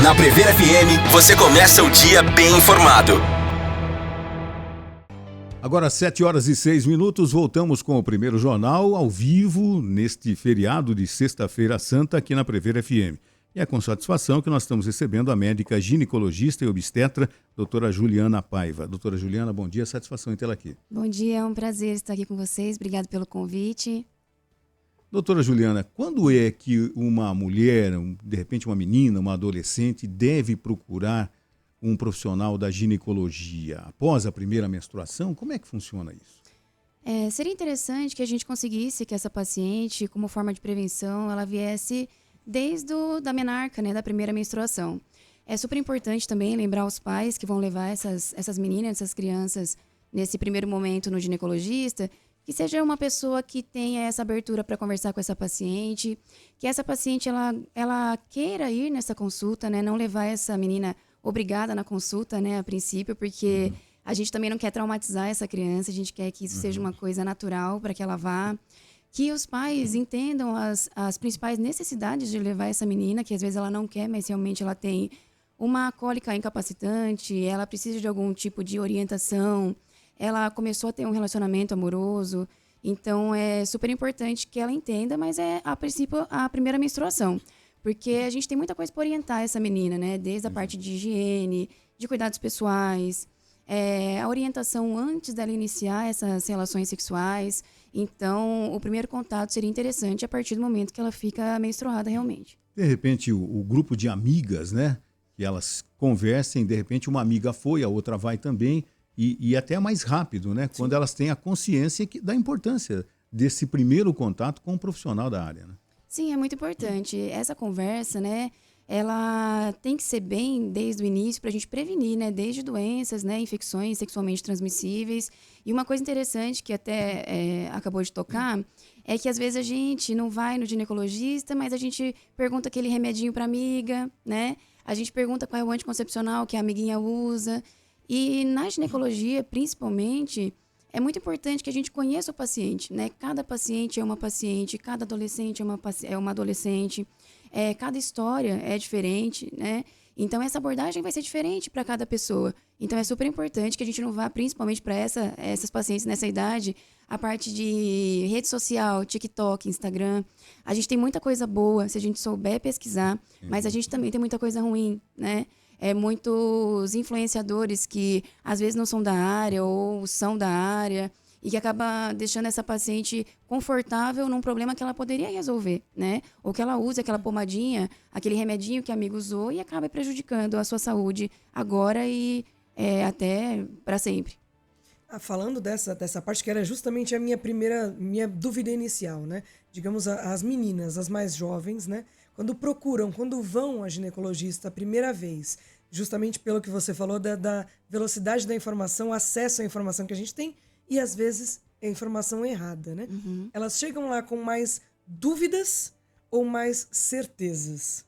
Na Prever FM, você começa o dia bem informado. Agora, 7h06, voltamos com o primeiro jornal ao vivo neste feriado de Sexta-feira Santa aqui na Prever FM. E é com satisfação que nós estamos recebendo a médica ginecologista e obstetra, doutora Juliana Paiva. Doutora Juliana, bom dia, satisfação em tê-la aqui. Bom dia, é um prazer estar aqui com vocês, obrigado pelo convite. Doutora Juliana, quando é que uma mulher, de repente uma menina, uma adolescente, deve procurar um profissional da ginecologia? Após a primeira menstruação, como é que funciona isso? Seria interessante que a gente conseguisse que essa paciente, como forma de prevenção, ela viesse desde da menarca, né, da primeira menstruação. É super importante também lembrar os pais que vão levar essas meninas, essas crianças, nesse primeiro momento no ginecologista, que seja uma pessoa que tenha essa abertura para conversar com essa paciente, que essa paciente ela queira ir nessa consulta, né, não levar essa menina obrigada na consulta, né, a princípio, porque a gente também não quer traumatizar essa criança, a gente quer que isso seja uma coisa natural para que ela vá. Que os pais entendam as principais necessidades de levar essa menina, que às vezes ela não quer, mas realmente ela tem uma cólica incapacitante, ela precisa de algum tipo de orientação, ela começou a ter um relacionamento amoroso, então é super importante que ela entenda, mas a princípio, a primeira menstruação. Porque a gente tem muita coisa para orientar essa menina, né? Desde a parte de higiene, de cuidados pessoais, a orientação antes dela iniciar essas relações sexuais. Então, o primeiro contato seria interessante a partir do momento que ela fica menstruada realmente. De repente, o grupo de amigas, né? Que elas conversem, de repente uma amiga foi, a outra vai também, e até mais rápido, né? Sim. Quando elas têm a consciência da importância desse primeiro contato com um profissional da área, né? Sim, é muito importante. Essa conversa, né? Ela tem que ser bem desde o início para a gente prevenir, né? Desde doenças, né? Infecções sexualmente transmissíveis. E uma coisa interessante que até acabou de tocar é que às vezes a gente não vai no ginecologista, mas a gente pergunta aquele remedinho para amiga, né? A gente pergunta qual é o anticoncepcional que a amiguinha usa. E na ginecologia, principalmente, é muito importante que a gente conheça o paciente, né? Cada paciente é uma paciente, cada adolescente é uma adolescente. Cada história é diferente, né? Então, essa abordagem vai ser diferente para cada pessoa. Então, é super importante que a gente não vá, principalmente para essas pacientes nessa idade, a parte de rede social, TikTok, Instagram. A gente tem muita coisa boa se a gente souber pesquisar, mas a gente também tem muita coisa ruim, né? Muitos influenciadores que, às vezes, não são da área ou são da área, e que acaba deixando essa paciente confortável num problema que ela poderia resolver, né? Ou que ela usa aquela pomadinha, aquele remedinho que a amiga usou e acaba prejudicando a sua saúde agora e até para sempre. Falando dessa parte, que era justamente a minha dúvida inicial, né? Digamos, as meninas, as mais jovens, né? Quando vão a ginecologista a primeira vez, justamente pelo que você falou da velocidade da informação, acesso à informação que a gente tem, e às vezes é informação errada, né? Uhum. Elas chegam lá com mais dúvidas ou mais certezas?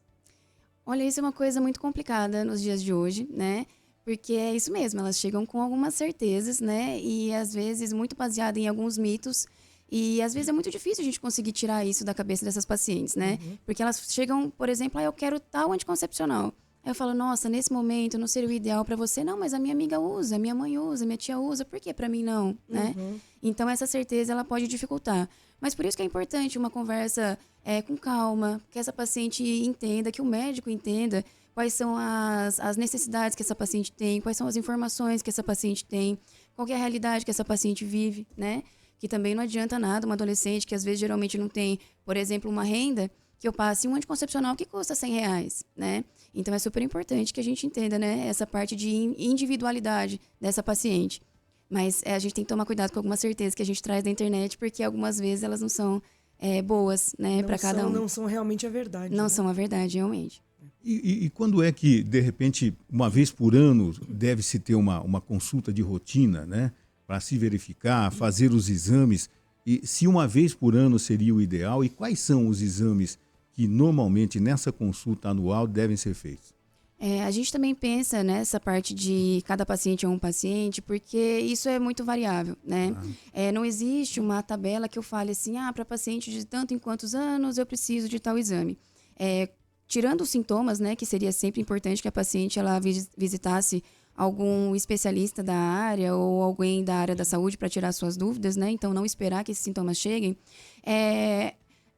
Olha, isso é uma coisa muito complicada nos dias de hoje, né? Porque é isso mesmo, elas chegam com algumas certezas, né? E às vezes muito baseada em alguns mitos. E às vezes é muito difícil a gente conseguir tirar isso da cabeça dessas pacientes, né? Uhum. Porque elas chegam, por exemplo, eu quero tal anticoncepcional. Aí eu falo, nossa, nesse momento não seria o ideal para você. Não, mas a minha amiga usa, minha mãe usa, minha tia usa, por que para mim não, né? Uhum. Então essa certeza ela pode dificultar. Mas por isso que é importante uma conversa com calma, que essa paciente entenda, que o médico entenda quais são as necessidades que essa paciente tem, quais são as informações que essa paciente tem, qual é a realidade que essa paciente vive, né? Que também não adianta nada uma adolescente que às vezes geralmente não tem, por exemplo, uma renda, que eu passe um anticoncepcional que custa R$100, né? Então é super importante que a gente entenda, né, essa parte de individualidade dessa paciente. Mas a gente tem que tomar cuidado com algumas certezas que a gente traz da internet, porque algumas vezes elas não são boas, né, para cada um. Não são realmente a verdade. Não né? são a verdade, realmente. E quando é que, de repente, uma vez por ano, deve-se ter uma consulta de rotina, né? Para se verificar, fazer os exames? E se uma vez por ano seria o ideal? E quais são os exames que normalmente nessa consulta anual devem ser feitos? A gente também pensa nessa parte de cada paciente é um paciente, porque isso é muito variável, né? Não existe uma tabela que eu fale assim, para paciente de tanto em quantos anos eu preciso de tal exame. tirando os sintomas, né, que seria sempre importante que a paciente ela visitasse algum especialista da área ou alguém da área da saúde para tirar suas dúvidas, né? Então, não esperar que esses sintomas cheguem.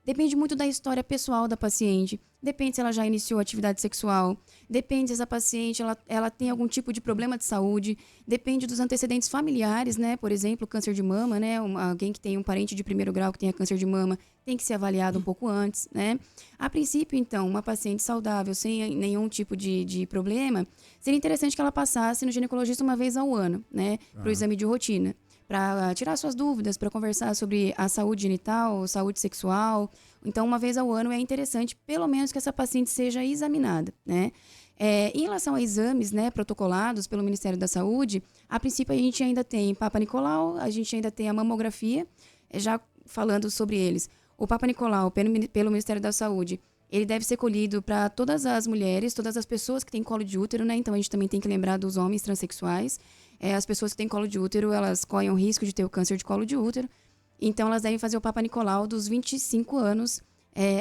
Depende muito da história pessoal da paciente. Depende se ela já iniciou atividade sexual. Depende se essa paciente ela tem algum tipo de problema de saúde. Depende dos antecedentes familiares, né? Por exemplo, câncer de mama, né? Alguém que tem um parente de primeiro grau que tenha câncer de mama tem que ser avaliado um pouco antes, né? A princípio, então, uma paciente saudável, sem nenhum tipo de problema, seria interessante que ela passasse no ginecologista uma vez ao ano, né? Para o exame de rotina. Para tirar suas dúvidas, para conversar sobre a saúde genital, saúde sexual. Então, uma vez ao ano é interessante, pelo menos, que essa paciente seja examinada, né? Em relação a exames, né, protocolados pelo Ministério da Saúde, a princípio a gente ainda tem Papa Nicolau, a gente ainda tem a mamografia, já falando sobre eles. O Papa Nicolau, pelo Ministério da Saúde, ele deve ser colhido para todas as mulheres, todas as pessoas que têm colo de útero, né? Então, a gente também tem que lembrar dos homens transexuais. As pessoas que têm colo de útero, elas correm o risco de ter o câncer de colo de útero. Então, elas devem fazer o Papa Nicolau dos 25 anos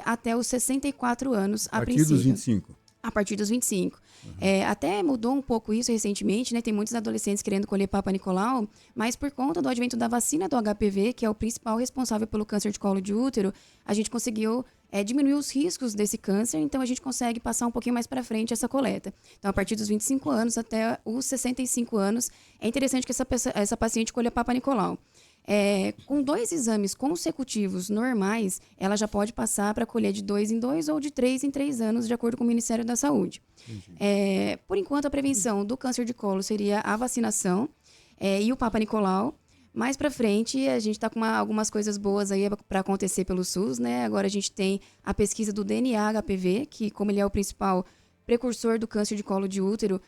até os 64 anos, a princípio. A partir dos 25? A partir dos 25. Até mudou um pouco isso recentemente, né? Tem muitos adolescentes querendo colher Papa Nicolau, mas por conta do advento da vacina do HPV, que é o principal responsável pelo câncer de colo de útero, a gente conseguiu diminuir os riscos desse câncer, então a gente consegue passar um pouquinho mais para frente essa coleta. Então, a partir dos 25 anos até os 65 anos, é interessante que essa paciente colha Papa Nicolau. Com 2 exames consecutivos normais, ela já pode passar para colher de 2 em 2 ou de 3 em 3 anos, de acordo com o Ministério da Saúde. Por enquanto, a prevenção do câncer de colo seria a vacinação e o Papa Nicolau. Mais para frente, a gente está com algumas coisas boas aí para acontecer pelo SUS, né? Agora a gente tem a pesquisa do DNA HPV, que como ele é o principal precursor do câncer de colo de útero,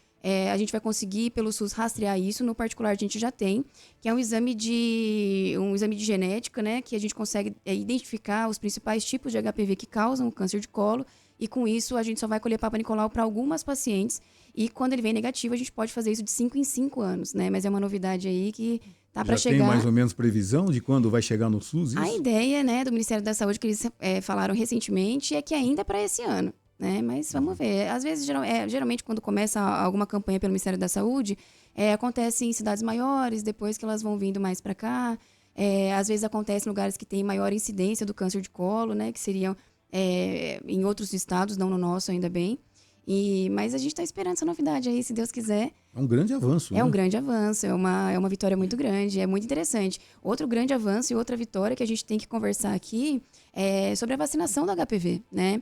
a gente vai conseguir, pelo SUS, rastrear isso. No particular, a gente já tem, que é um exame de genética, né? Que a gente consegue identificar os principais tipos de HPV que causam o câncer de colo. E com isso, a gente só vai colher Papa Nicolau para algumas pacientes. E quando ele vem negativo, a gente pode fazer isso de 5 em 5 anos, né? Mas é uma novidade aí que tá para chegar. Já tem mais ou menos previsão de quando vai chegar no SUS isso? A ideia, né, do Ministério da Saúde, que eles falaram recentemente, é que ainda é para esse ano. Né? Mas vamos ver. Às vezes, geralmente, quando começa alguma campanha pelo Ministério da Saúde, acontece em cidades maiores, depois que elas vão vindo mais para cá. Às vezes acontece em lugares que tem maior incidência do câncer de colo, né? Que seriam em outros estados, não no nosso, ainda bem. Mas a gente está esperando essa novidade aí, se Deus quiser. É um grande avanço, né? É um grande avanço, é uma vitória muito grande, é muito interessante. Outro grande avanço e outra vitória que a gente tem que conversar aqui é sobre a vacinação do HPV, né?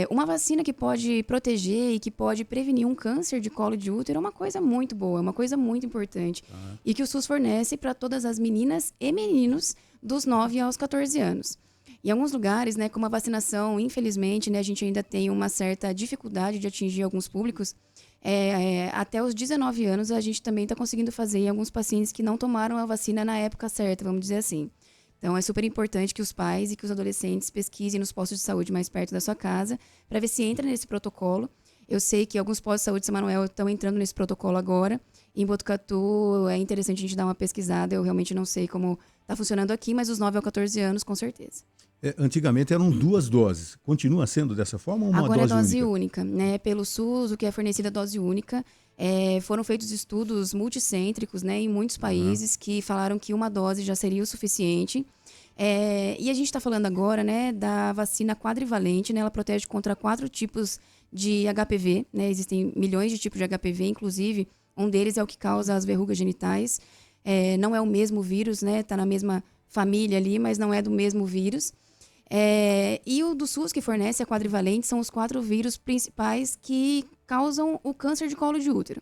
Uma vacina que pode proteger e que pode prevenir um câncer de colo de útero é uma coisa muito boa, é uma coisa muito importante. E que o SUS fornece para todas as meninas e meninos dos 9 aos 14 anos. Em alguns lugares, né, como a vacinação, infelizmente, né, a gente ainda tem uma certa dificuldade de atingir alguns públicos. Até os 19 anos, a gente também está conseguindo fazer em alguns pacientes que não tomaram a vacina na época certa, vamos dizer assim. Então, é super importante que os pais e que os adolescentes pesquisem nos postos de saúde mais perto da sua casa para ver se entra nesse protocolo. Eu sei que alguns postos de saúde de São Manuel estão entrando nesse protocolo agora. Em Botucatu, é interessante a gente dar uma pesquisada. Eu realmente não sei como está funcionando aqui, mas os 9 a 14 anos, com certeza. Antigamente eram 2 doses. Continua sendo dessa forma ou uma agora dose única? Agora é dose única, né? Pelo SUS, o que é fornecido é dose única. Foram feitos estudos multicêntricos, né, em muitos países que falaram que uma dose já seria o suficiente. E a gente está falando agora, né, da vacina quadrivalente, né? Ela protege contra 4 tipos de HPV, né? Existem milhões de tipos de HPV, inclusive um deles é o que causa as verrugas genitais. Não é o mesmo vírus, né? Está na mesma família ali, mas não é do mesmo vírus. E o do SUS que fornece a quadrivalente são os 4 vírus principais que causam o câncer de colo de útero.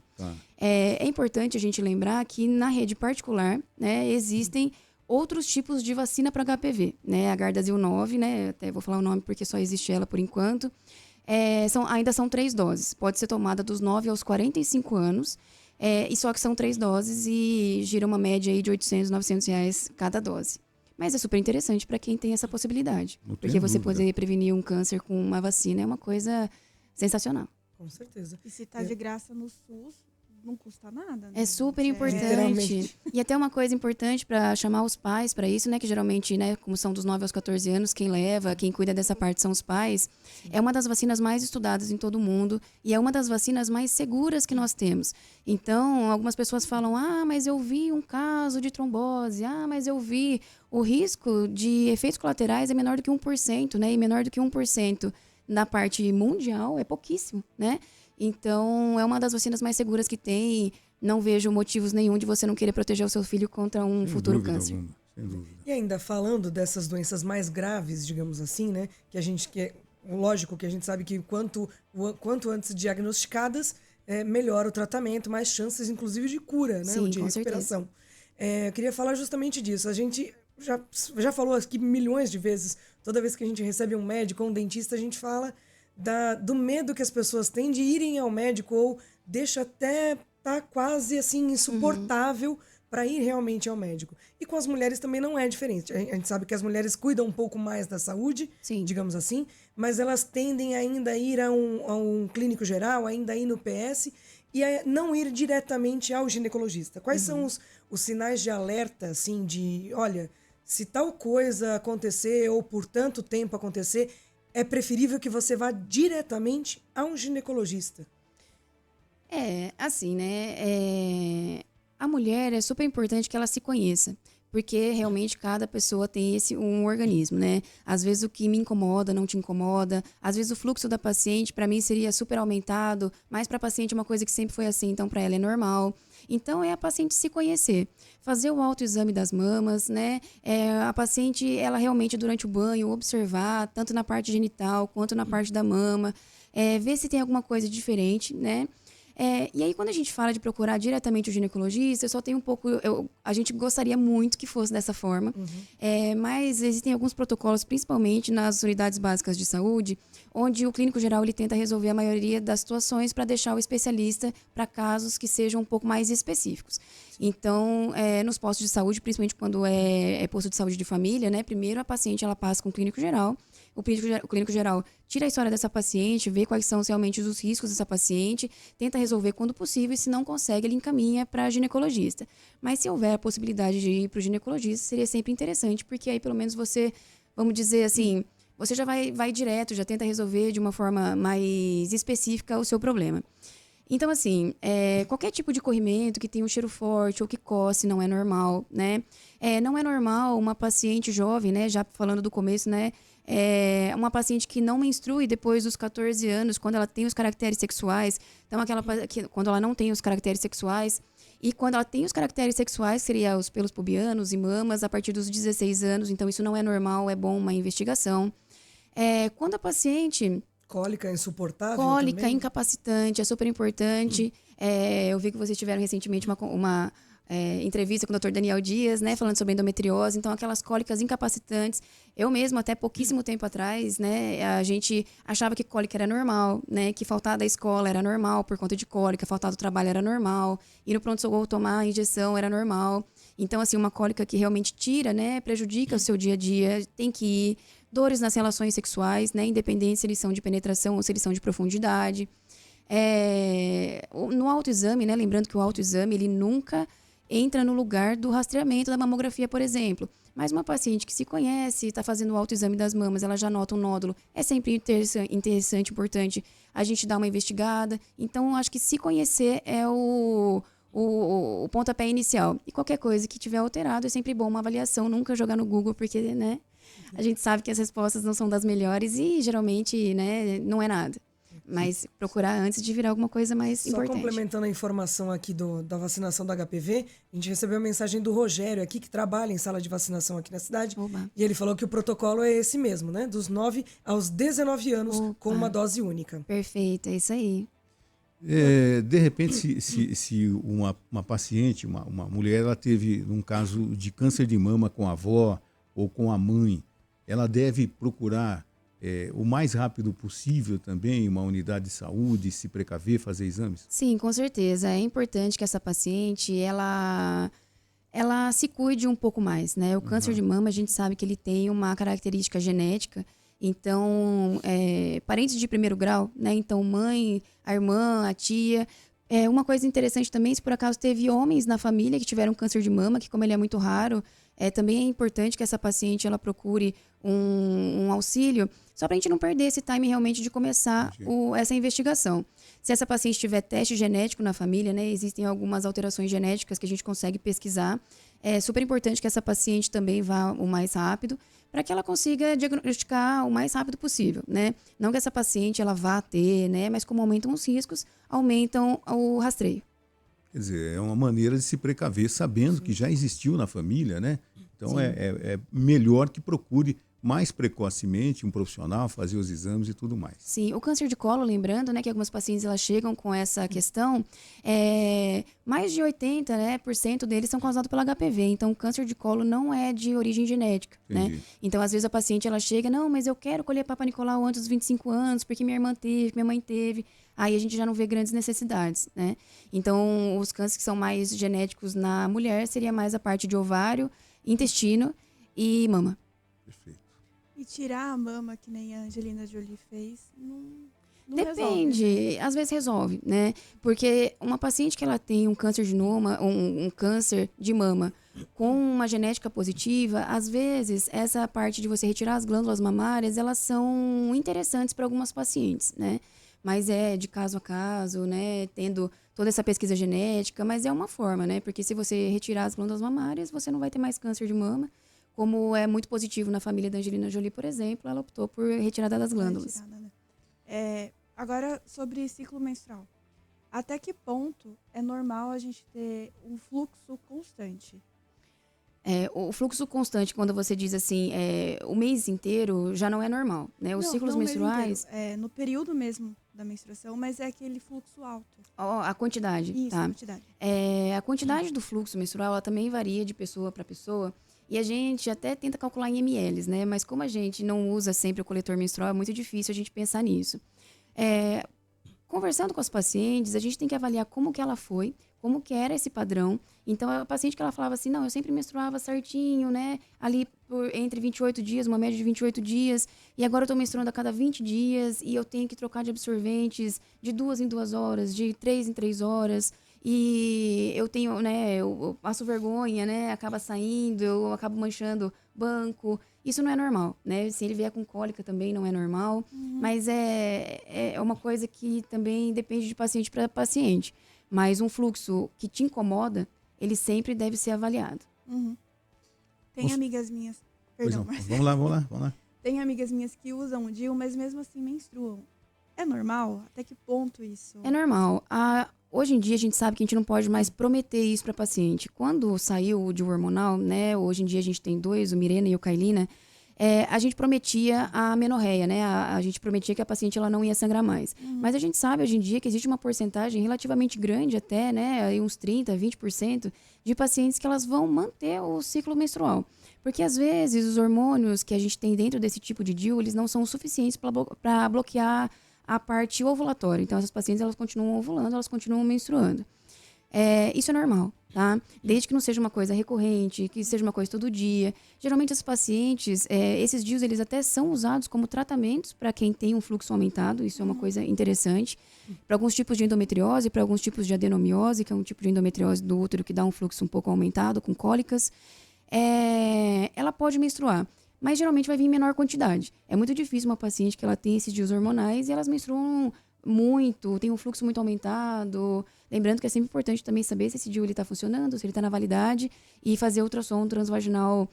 É importante a gente lembrar que na rede particular, né, existem outros tipos de vacina para HPV, né? A Gardasil 9, né? Até vou falar o nome porque só existe ela por enquanto. Ainda são 3 doses. Pode ser tomada dos 9 aos 45 anos. E só que são 3 doses e gira uma média aí de R$800, R$900 cada dose. Mas é super interessante para quem tem essa possibilidade. Porque você poder prevenir um câncer com uma vacina é uma coisa sensacional. Com certeza. E se está de graça no SUS, não custa nada. Né? É super importante. Literalmente. E até uma coisa importante para chamar os pais para isso, né? Que geralmente, né, como são dos 9 aos 14 anos, quem leva, quem cuida dessa parte são os pais. É uma das vacinas mais estudadas em todo o mundo e é uma das vacinas mais seguras que nós temos. Então, algumas pessoas falam, mas eu vi um caso de trombose, mas eu vi. O risco de efeitos colaterais é menor do que 1%, né? E menor do que 1% na parte mundial é pouquíssimo, né? Então, é uma das vacinas mais seguras que tem. Não vejo motivos nenhum de você não querer proteger o seu filho contra um futuro câncer. Sem dúvida. E ainda falando dessas doenças mais graves, digamos assim, né? Lógico que a gente sabe que quanto antes diagnosticadas, melhor o tratamento, mais chances, inclusive, de cura, né? Sim, Ou de com recuperação. Eu queria falar justamente disso. A gente já falou aqui milhões de vezes, toda vez que a gente recebe um médico ou um dentista, a gente fala do medo que as pessoas têm de irem ao médico ou deixa até tá quase assim insuportável para ir realmente ao médico. E com as mulheres também não é diferente. A gente sabe que as mulheres cuidam um pouco mais da saúde, Sim. digamos assim, mas elas tendem ainda a ir a um clínico geral, ainda a ir no PS e a não ir diretamente ao ginecologista. Quais são os sinais de alerta, assim, de, olha, se tal coisa acontecer ou por tanto tempo acontecer, é preferível que você vá diretamente a um ginecologista? Assim, né? A mulher é super importante que ela se conheça. Porque realmente cada pessoa tem um organismo, né? Às vezes o que me incomoda não te incomoda. Às vezes o fluxo da paciente, para mim, seria super aumentado. Mas para a paciente é uma coisa que sempre foi assim, então para ela é normal. Então é a paciente se conhecer. Fazer o autoexame das mamas, né? A paciente, ela realmente durante o banho, observar, tanto na parte genital quanto na parte da mama. Ver se tem alguma coisa diferente, né? E aí, quando a gente fala de procurar diretamente o ginecologista, eu só tenho um pouco... a gente gostaria muito que fosse dessa forma. Mas existem alguns protocolos, principalmente nas unidades básicas de saúde, onde o clínico geral ele tenta resolver a maioria das situações para deixar o especialista para casos que sejam um pouco mais específicos. Então, nos postos de saúde, principalmente quando é posto de saúde de família, né? Primeiro a paciente ela passa com o clínico geral. O clínico geral tira a história dessa paciente, vê quais são realmente os riscos dessa paciente, tenta resolver quando possível e se não consegue, ele encaminha para ginecologista. Mas se houver a possibilidade de ir para o ginecologista, seria sempre interessante, porque aí pelo menos você, vamos dizer assim, você já vai direto, já tenta resolver de uma forma mais específica o seu problema. Então, assim, qualquer tipo de corrimento que tenha um cheiro forte ou que coce não é normal, né? Não é normal uma paciente jovem, né? Já falando do começo, né? Uma paciente que não menstrue depois dos 14 anos, quando ela tem os caracteres sexuais. Então, quando ela não tem os caracteres sexuais. E quando ela tem os caracteres sexuais, seria os pelos pubianos e mamas, a partir dos 16 anos. Então, isso não é normal, é bom uma investigação. Quando a paciente... Cólica insuportável Cólica, também? incapacitante, é super importante. Eu vi que vocês tiveram recentemente uma entrevista com o Dr. Daniel Dias, né, falando sobre endometriose. Então, aquelas cólicas incapacitantes. Eu mesmo, até pouquíssimo tempo atrás, né, a gente achava que cólica era normal, né, que faltar da escola era normal por conta de cólica, faltar do trabalho era normal, ir no pronto-socorro tomar a injeção era normal. Então, assim, uma cólica que realmente tira, né, prejudica o seu dia a dia, tem que ir. Dores nas relações sexuais, né, independente se eles são de penetração ou se eles são de profundidade. No autoexame, né, lembrando que o autoexame ele nunca entra no lugar do rastreamento da mamografia, por exemplo. Mas uma paciente que se conhece, está fazendo o autoexame das mamas, ela já nota um nódulo. É sempre interessante, importante a gente dar uma investigada. Então, acho que se conhecer é o pontapé inicial. E qualquer coisa que tiver alterado, é sempre bom uma avaliação, nunca jogar no Google, porque, né, a gente sabe que as respostas não são das melhores e, geralmente, né, não é nada. Mas procurar antes de virar alguma coisa mais importante. Só complementando a informação aqui da vacinação da HPV, a gente recebeu a mensagem do Rogério aqui, que trabalha em sala de vacinação aqui na cidade. Oba. E ele falou que o protocolo é esse mesmo, né? Dos 9 aos 19 anos, Opa. com uma dose única. Perfeito, é isso aí. De repente, se uma paciente, uma mulher, ela teve um caso de câncer de mama com a avó ou com a mãe, ela deve procurar o mais rápido possível também uma unidade de saúde, se precaver, fazer exames? Sim, com certeza. É importante que essa paciente, ela se cuide um pouco mais, né? O câncer de mama, a gente sabe que ele tem uma característica genética. Então, parentes de primeiro grau, né? Então, mãe, a irmã, a tia, Uma coisa interessante também, se por acaso teve homens na família que tiveram câncer de mama, que como ele é muito raro, também é importante que essa paciente ela procure um auxílio, só para a gente não perder esse time realmente de começar essa investigação. Se essa paciente tiver teste genético na família, né, existem algumas alterações genéticas que a gente consegue pesquisar. É super importante que essa paciente também vá o mais rápido, para que ela consiga diagnosticar o mais rápido possível, né? Não que essa paciente ela vá ter, né, mas como aumentam os riscos, aumentam o rastreio. Quer dizer, é uma maneira de se precaver, sabendo que já existiu na família, né? Então é melhor que procure mais precocemente um profissional, fazer os exames e tudo mais. Sim, o câncer de colo, lembrando, né, que algumas pacientes elas chegam com essa questão, mais de 80%, né, por cento deles são causados pelo HPV. Então, o câncer de colo não é de origem genética, né? Então, às vezes a paciente ela chega, não, mas eu quero colher Papa Nicolau antes dos 25 anos, porque minha irmã teve, minha mãe teve. Aí a gente já não vê grandes necessidades, né? Então, os cânceres que são mais genéticos na mulher seria mais a parte de ovário, intestino e mama. Perfeito. E tirar a mama, que nem a Angelina Jolie fez, não Depende, resolve. Às vezes resolve, né? Porque uma paciente que ela tem um câncer de mama, um câncer de mama com uma genética positiva, às vezes essa parte de você retirar as glândulas mamárias, elas são interessantes para algumas pacientes, né? Mas é de caso a caso, né? Tendo toda essa pesquisa genética, mas é uma forma, né? Porque se você retirar as glândulas mamárias, você não vai ter mais câncer de mama. Como é muito positivo na família da Angelina Jolie, por exemplo, ela optou por retirada das glândulas. Agora, sobre ciclo menstrual. Até que ponto é normal a gente ter um fluxo constante? O fluxo constante, quando você diz assim, o mês inteiro, já não é normal, né? Os ciclos menstruais... No período mesmo da menstruação, mas é aquele fluxo alto. A quantidade, Isso, tá? a quantidade. A quantidade do fluxo menstrual, ela também varia de pessoa para pessoa. E a gente até tenta calcular em ml, né? Mas como a gente não usa sempre o coletor menstrual, é muito difícil a gente pensar nisso. Conversando com as pacientes, a gente tem que avaliar como que ela foi, como que era esse padrão. Então, a paciente que ela falava assim, não, eu sempre menstruava certinho, né? Ali entre 28 dias, uma média de 28 dias. E agora eu tô menstruando a cada 20 dias e eu tenho que trocar de absorventes de 2 em 2 horas, de 3 em 3 horas. E eu tenho, né, eu passo vergonha, né, acaba saindo, eu acabo manchando banco. Isso não é normal, né? Se ele vier com cólica também não é normal. Mas é uma coisa que também depende de paciente para paciente. Mas um fluxo que te incomoda, ele sempre deve ser avaliado. Tem amigas minhas... Perdão, mas... Vamos lá. Tem amigas minhas que usam o DIU, mas mesmo assim menstruam. É normal? Até que ponto isso? É normal. Hoje em dia a gente sabe que a gente não pode mais prometer isso para paciente. Quando saiu o DIU hormonal, né? Hoje em dia a gente tem 2, o Mirena e o Kailina. A gente prometia a menorreia, né? A gente prometia que a paciente ela não ia sangrar mais. Mas a gente sabe hoje em dia que existe uma porcentagem relativamente grande até, né? Aí uns 30%, 20% de pacientes que elas vão manter o ciclo menstrual. Porque às vezes os hormônios que a gente tem dentro desse tipo de DIU, eles não são suficientes para bloquear a parte ovulatória. Então essas pacientes elas continuam ovulando, elas continuam menstruando. Isso é normal, tá? Desde que não seja uma coisa recorrente, que seja uma coisa todo dia. Geralmente, as pacientes, esses DIUs, eles até são usados como tratamentos para quem tem um fluxo aumentado. Isso é uma coisa interessante. Para alguns tipos de endometriose, para alguns tipos de adenomiose, que é um tipo de endometriose do útero que dá um fluxo um pouco aumentado, com cólicas. Ela pode menstruar, mas geralmente vai vir em menor quantidade. É muito difícil uma paciente que ela tem esses DIUs hormonais e elas menstruam muito, tem um fluxo muito aumentado. Lembrando que é sempre importante também saber se esse DIU está funcionando, se ele está na validade e fazer ultrassom transvaginal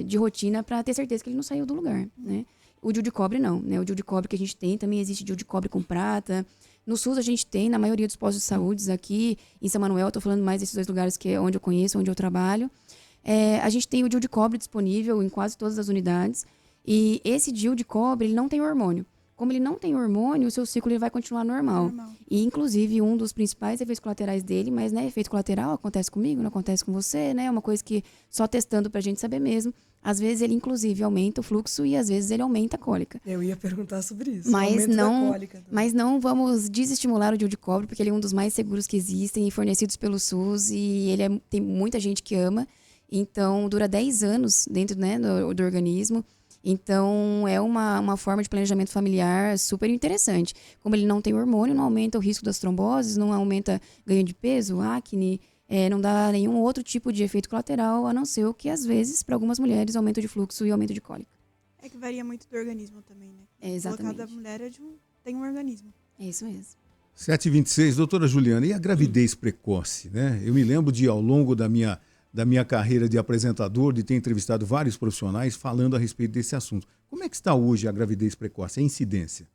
de rotina para ter certeza que ele não saiu do lugar, né? O DIU de cobre não, né? O DIU de cobre que a gente tem, também existe DIU de cobre com prata. No SUS a gente tem, na maioria dos postos de saúde aqui, em São Manuel, estou falando mais desses 2 lugares que é onde eu conheço, onde eu trabalho. A gente tem o DIU de cobre disponível em quase todas as unidades. E esse DIU de cobre, ele não tem hormônio. Como ele não tem hormônio, o seu ciclo ele vai continuar normal. E, inclusive, um dos principais efeitos colaterais dele, mas, né, efeito colateral acontece comigo, não acontece com você, né? É uma coisa que só testando pra gente saber mesmo. Às vezes ele, inclusive, aumenta o fluxo e, às vezes, ele aumenta a cólica. Eu ia perguntar sobre isso. Mas não vamos desestimular o DIU de cobre, porque ele é um dos mais seguros que existem e fornecidos pelo SUS. E ele tem muita gente que ama. Então, dura 10 anos dentro, né, do organismo. Então, é uma forma de planejamento familiar super interessante. Como ele não tem hormônio, não aumenta o risco das tromboses, não aumenta ganho de peso, acne, não dá nenhum outro tipo de efeito colateral, a não ser o que, às vezes, para algumas mulheres, aumento de fluxo e aumento de cólica. É que varia muito do organismo também, né? Exatamente. Cada mulher tem um organismo. É isso mesmo. 7h26, doutora Juliana, e a gravidez precoce, né? Eu me lembro de, ao longo da minha carreira de apresentador, de ter entrevistado vários profissionais falando a respeito desse assunto. Como é que está hoje a gravidez precoce, a incidência?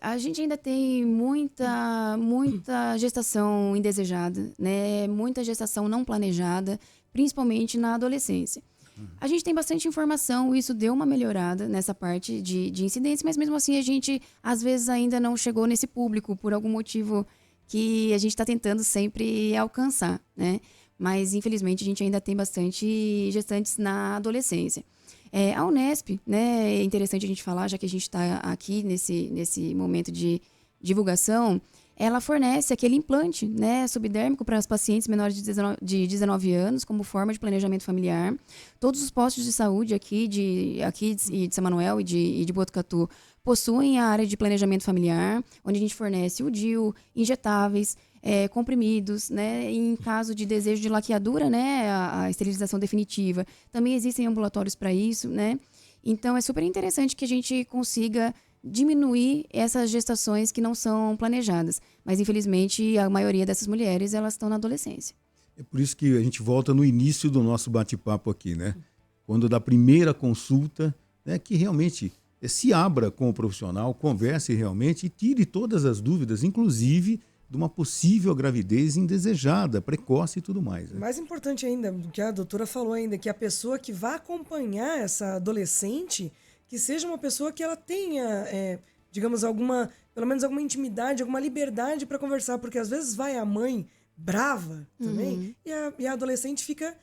A gente ainda tem muita gestação indesejada, né? Muita gestação não planejada, principalmente na adolescência. A gente tem bastante informação, isso deu uma melhorada nessa parte de incidência, mas mesmo assim a gente, às vezes, ainda não chegou nesse público por algum motivo que a gente está tentando sempre alcançar, né? Mas, infelizmente, a gente ainda tem bastante gestantes na adolescência. A Unesp, né, é interessante a gente falar, já que a gente está aqui nesse momento de divulgação, ela fornece aquele implante, né, subdérmico para as pacientes menores de 19 anos, como forma de planejamento familiar. Todos os postos de saúde aqui de São Manuel e de Botucatu possuem a área de planejamento familiar, onde a gente fornece o DIU, injetáveis, comprimidos, né, em caso de desejo de laqueadura, né, a esterilização definitiva. Também existem ambulatórios para isso, né? Então, é super interessante que a gente consiga diminuir essas gestações que não são planejadas. Mas, infelizmente, a maioria dessas mulheres, elas estão na adolescência. É por isso que a gente volta no início do nosso bate-papo aqui, né? Quando da primeira consulta, né, que realmente se abra com o profissional, converse realmente e tire todas as dúvidas, inclusive de uma possível gravidez indesejada, precoce e tudo mais. Né? Mais importante ainda, do que a doutora falou ainda, que a pessoa que vai acompanhar essa adolescente, que seja uma pessoa que ela tenha, digamos, pelo menos alguma intimidade, alguma liberdade para conversar, porque às vezes vai a mãe brava também, e a adolescente fica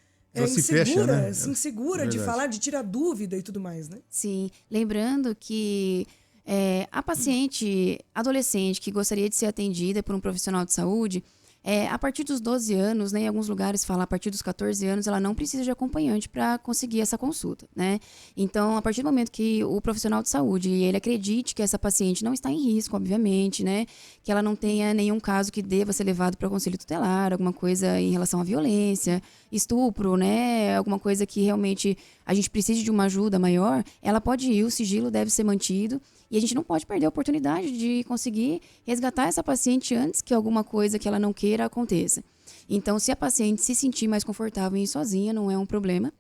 insegura de falar, de tirar dúvida e tudo mais, né? Sim, lembrando que a paciente adolescente que gostaria de ser atendida por um profissional de saúde, a partir dos 12 anos, né, em alguns lugares fala a partir dos 14 anos, ela não precisa de acompanhante para conseguir essa consulta, né? Então, a partir do momento que o profissional de saúde, ele acredite que essa paciente não está em risco, obviamente, né? Que ela não tenha nenhum caso que deva ser levado para o conselho tutelar, alguma coisa em relação à violência, estupro, né? Alguma coisa que realmente a gente precise de uma ajuda maior, ela pode ir, o sigilo deve ser mantido. E a gente não pode perder a oportunidade de conseguir resgatar essa paciente antes que alguma coisa que ela não queira aconteça. Então, se a paciente se sentir mais confortável em ir sozinha, não é um problema.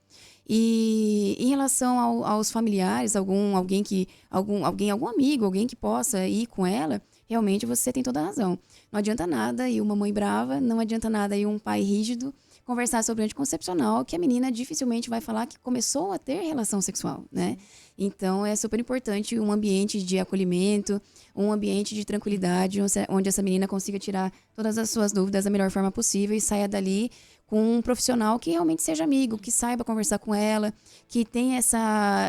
E em relação aos familiares, algum amigo, alguém que possa ir com ela, realmente você tem toda a razão. Não adianta nada ir uma mãe brava, não adianta nada ir um pai rígido conversar sobre anticoncepcional, que a menina dificilmente vai falar que começou a ter relação sexual, né? Então, é super importante um ambiente de acolhimento, um ambiente de tranquilidade, onde essa menina consiga tirar todas as suas dúvidas da melhor forma possível e saia dali com um profissional que realmente seja amigo, que saiba conversar com ela, que tenha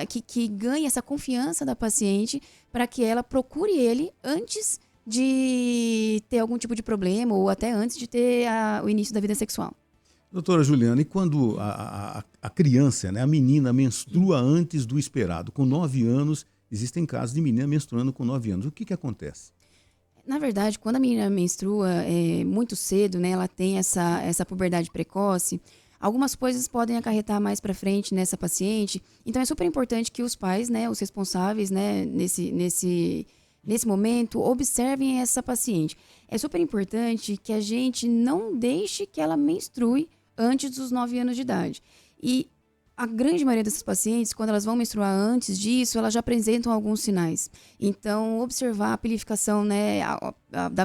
que ganhe essa confiança da paciente para que ela procure ele antes de ter algum tipo de problema ou até antes de ter o início da vida sexual. Doutora Juliana, e quando a criança, né, a menina, menstrua antes do esperado? Com 9 anos, existem casos de menina menstruando com 9 anos. O que acontece? Na verdade, quando a menina menstrua muito cedo, né, ela tem essa puberdade precoce, algumas coisas podem acarretar mais para frente nessa paciente. Então, é super importante que os pais, né, os responsáveis, né, nesse momento, observem essa paciente. É super importante que a gente não deixe que ela menstrue antes dos 9 anos de idade. E a grande maioria dessas pacientes, quando elas vão menstruar antes disso, elas já apresentam alguns sinais. Então, observar a pilificação, né,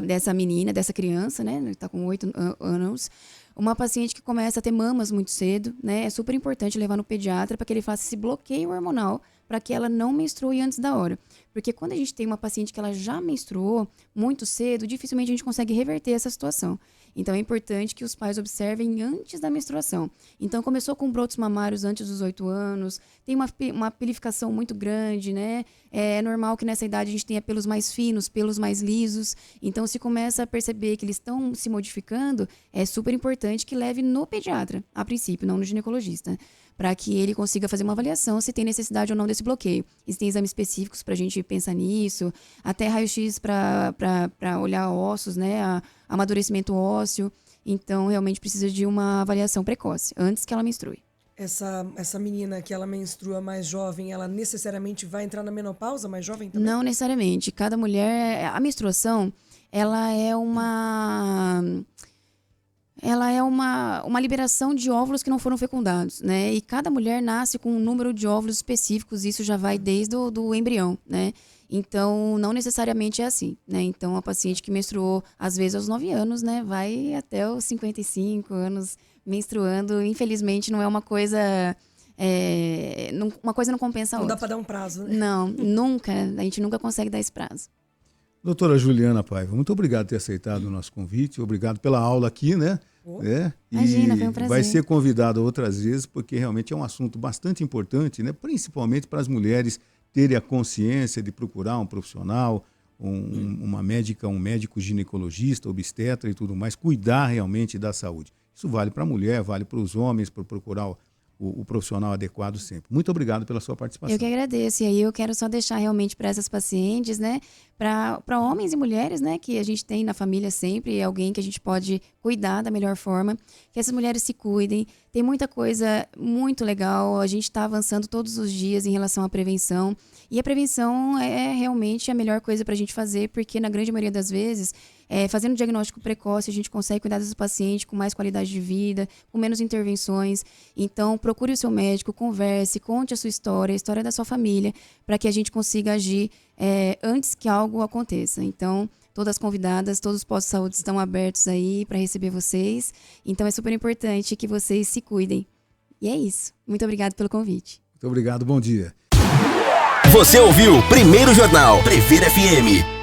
dessa menina, dessa criança, né, que está com 8 anos, uma paciente que começa a ter mamas muito cedo, né, é super importante levar no pediatra para que ele faça esse bloqueio hormonal para que ela não menstrue antes da hora. Porque quando a gente tem uma paciente que ela já menstruou muito cedo, dificilmente a gente consegue reverter essa situação. Então, é importante que os pais observem antes da menstruação. Então, começou com brotos mamários antes dos 8 anos, tem uma pelificação muito grande, né? É normal que nessa idade a gente tenha pelos mais finos, pelos mais lisos. Então, se começa a perceber que eles estão se modificando, é super importante que leve no pediatra, a princípio, não no ginecologista, para que ele consiga fazer uma avaliação se tem necessidade ou não desse bloqueio. Existem exames específicos para a gente pensar nisso, até raio-x para olhar ossos, né? Amadurecimento ósseo. Então, realmente precisa de uma avaliação precoce, antes que ela menstrue. Essa menina que ela menstrua mais jovem, ela necessariamente vai entrar na menopausa mais jovem também? Não necessariamente. Cada mulher... A menstruação, ela é uma liberação de óvulos que não foram fecundados, né? E cada mulher nasce com um número de óvulos específicos, isso já vai desde o embrião, né? Então, não necessariamente é assim, né? Então, a paciente que menstruou, às vezes, aos 9 anos, né? Vai até os 55 anos menstruando. Infelizmente, não é uma coisa... uma coisa não compensa a outra. Não dá para dar um prazo, né? Não, nunca. A gente nunca consegue dar esse prazo. Doutora Juliana Paiva, muito obrigado por ter aceitado o nosso convite. Obrigado pela aula aqui, né? Imagina, foi um prazer. Vai ser convidado outras vezes, porque realmente é um assunto bastante importante, né? Principalmente para as mulheres terem a consciência de procurar um profissional, uma médica, um médico ginecologista, obstetra e tudo mais, cuidar realmente da saúde. Isso vale para a mulher, vale para os homens, para procurar o profissional adequado sempre. Muito obrigado pela sua participação. Eu que agradeço. E aí eu quero só deixar realmente para essas pacientes, né, para homens e mulheres, né, que a gente tem na família sempre, alguém que a gente pode cuidar da melhor forma, que essas mulheres se cuidem. Tem muita coisa muito legal, a gente está avançando todos os dias em relação à prevenção. E a prevenção é realmente a melhor coisa para a gente fazer, porque na grande maioria das vezes, fazendo diagnóstico precoce, a gente consegue cuidar desse paciente com mais qualidade de vida, com menos intervenções. Então, procure o seu médico, converse, conte a sua história, a história da sua família, para que a gente consiga agir antes que algo aconteça. Então, todas as convidadas, todos os postos de saúde estão abertos aí para receber vocês. Então, é super importante que vocês se cuidem. E é isso. Muito obrigada pelo convite. Muito obrigado, bom dia. Você ouviu Primeiro Jornal Previr FM.